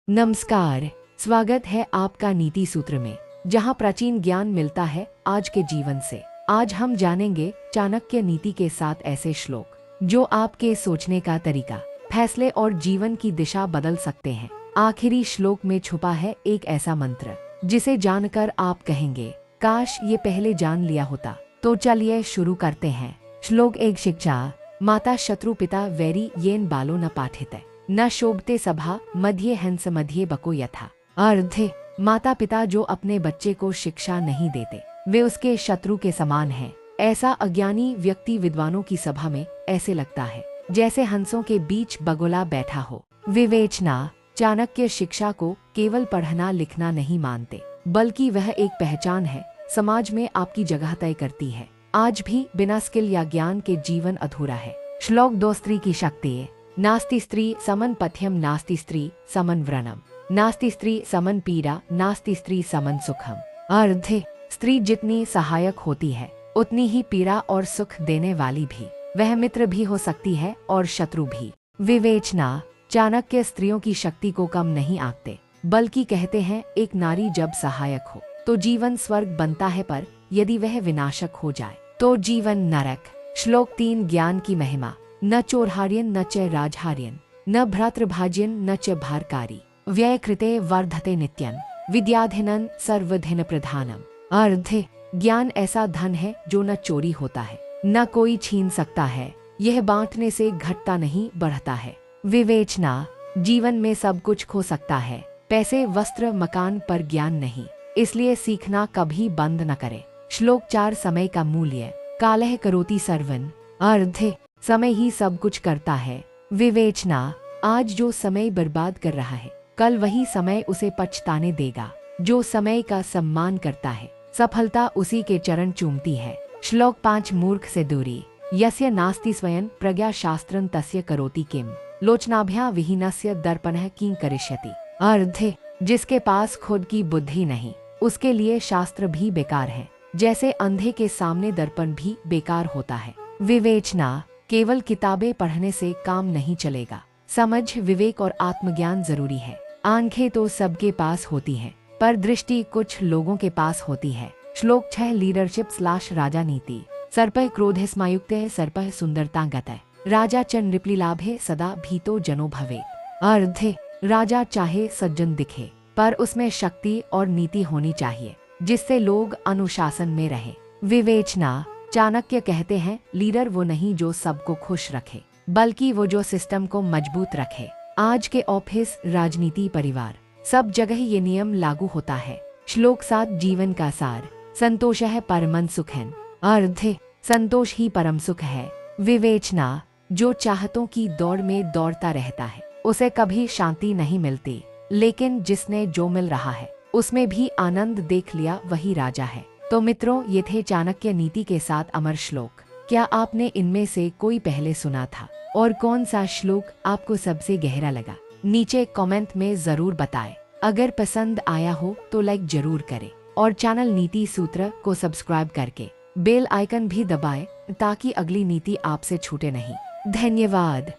नमस्कार, स्वागत है आपका नीति सूत्र में, जहां प्राचीन ज्ञान मिलता है आज के जीवन से। आज हम जानेंगे चाणक्य नीति के 7 ऐसे श्लोक जो आपके सोचने का तरीका, फैसले और जीवन की दिशा बदल सकते हैं। आखिरी श्लोक में छुपा है एक ऐसा मंत्र जिसे जानकर आप कहेंगे, काश ये पहले जान लिया होता। तो चलिए शुरू करते हैं। श्लोक 1। शिक्षा माता शत्रु पिता वैरी येन बालो न पाठित न शोभते सभा मध्य हंस मध्य बको यथा। अर्थ: माता पिता जो अपने बच्चे को शिक्षा नहीं देते वे उसके शत्रु के समान हैं। ऐसा अज्ञानी व्यक्ति विद्वानों की सभा में ऐसे लगता है जैसे हंसों के बीच बगुला बैठा हो। विवेचना: चाणक्य शिक्षा को केवल पढ़ना लिखना नहीं मानते, बल्कि वह एक पहचान है, समाज में आपकी जगह तय करती है। आज भी बिना स्किल या ज्ञान के जीवन अधूरा है। श्लोक 2। स्त्री की शक्ति नास्ति स्त्री समन पथ्यम नास्ति स्त्री समन व्रणम नास्ति स्त्री समन पीड़ा नास्ति स्त्री समन सुखम। अर्थ: स्त्री जितनी सहायक होती है उतनी ही पीड़ा और सुख देने वाली भी। वह मित्र भी हो सकती है और शत्रु भी। विवेचना: चाणक्य स्त्रियों की शक्ति को कम नहीं आंकते, बल्कि कहते हैं एक नारी जब सहायक हो तो जीवन स्वर्ग बनता है, पर यदि वह विनाशक हो जाए तो जीवन नरक। श्लोक 3। ज्ञान की महिमा न चोरहार्यन न च राजहार्यन न भ्रातृभाज्यन न च भारकारी व्यय कृते वर्धते नित्यं विद्याधिनन सर्वधिन प्रधानम। अर्थ: ज्ञान ऐसा धन है जो न चोरी होता है न कोई छीन सकता है। यह बांटने से घटता नहीं बढ़ता है। विवेचना: जीवन में सब कुछ खो सकता है, पैसे वस्त्र मकान, पर ज्ञान नहीं, इसलिए सीखना कभी बंद न करे। श्लोक 4। समय का मूल्य कालः करोति सर्वं। अर्थ: समय ही सब कुछ करता है। विवेचना: आज जो समय बर्बाद कर रहा है कल वही समय उसे पछताने देगा। जो समय का सम्मान करता है सफलता उसी के चरण चूमती है। श्लोक 5। मूर्ख से दूरी यस्य नास्ति स्वयं प्रज्ञा शास्त्रं तस्य करोति किम लोचनाभ्या विहीनस्य दर्पणः किं करिष्यति। अर्थ: जिसके पास खुद की बुद्धि नहीं उसके लिए शास्त्र भी बेकार है, जैसे अंधे के सामने दर्पण भी बेकार होता है। विवेचना: केवल किताबें पढ़ने से काम नहीं चलेगा, समझ, विवेक और आत्मज्ञान जरूरी है। आंखें तो सबके पास होती हैं, पर दृष्टि कुछ लोगों के पास होती है। श्लोक 6। लीडरशिप / राजा नीति सर्पः क्रोधे स्मायुक्तः सर्पः सुंदरता गतः राजा च नृपलिलाभे सदा भीतो जनो भवेत्। अर्थ: राजा चाहे सज्जन दिखे, पर उसमें शक्ति और नीति होनी चाहिए जिससे लोग अनुशासन में रहे। विवेचना: चाणक्य कहते हैं लीडर वो नहीं जो सबको खुश रखे, बल्कि वो जो सिस्टम को मजबूत रखे। आज के ऑफिस, राजनीति, परिवार, सब जगह ये नियम लागू होता है। श्लोक 7। जीवन का सार संतोषः परमं सुखं। अर्थ: संतोष ही परम सुख है। विवेचना: जो चाहतों की दौड़ में दौड़ता रहता है उसे कभी शांति नहीं मिलती, लेकिन जिसने जो मिल रहा है उसमें भी आनंद देख लिया वही राजा है। तो मित्रों, ये थे चाणक्य नीति के 7 अमर श्लोक। क्या आपने इनमें से कोई पहले सुना था और कौन सा श्लोक आपको सबसे गहरा लगा? नीचे कमेंट में जरूर बताएं। अगर पसंद आया हो तो लाइक जरूर करें और चैनल नीति सूत्र को सब्सक्राइब करके बेल आइकन भी दबाएं ताकि अगली नीति आपसे छूटे नहीं। धन्यवाद।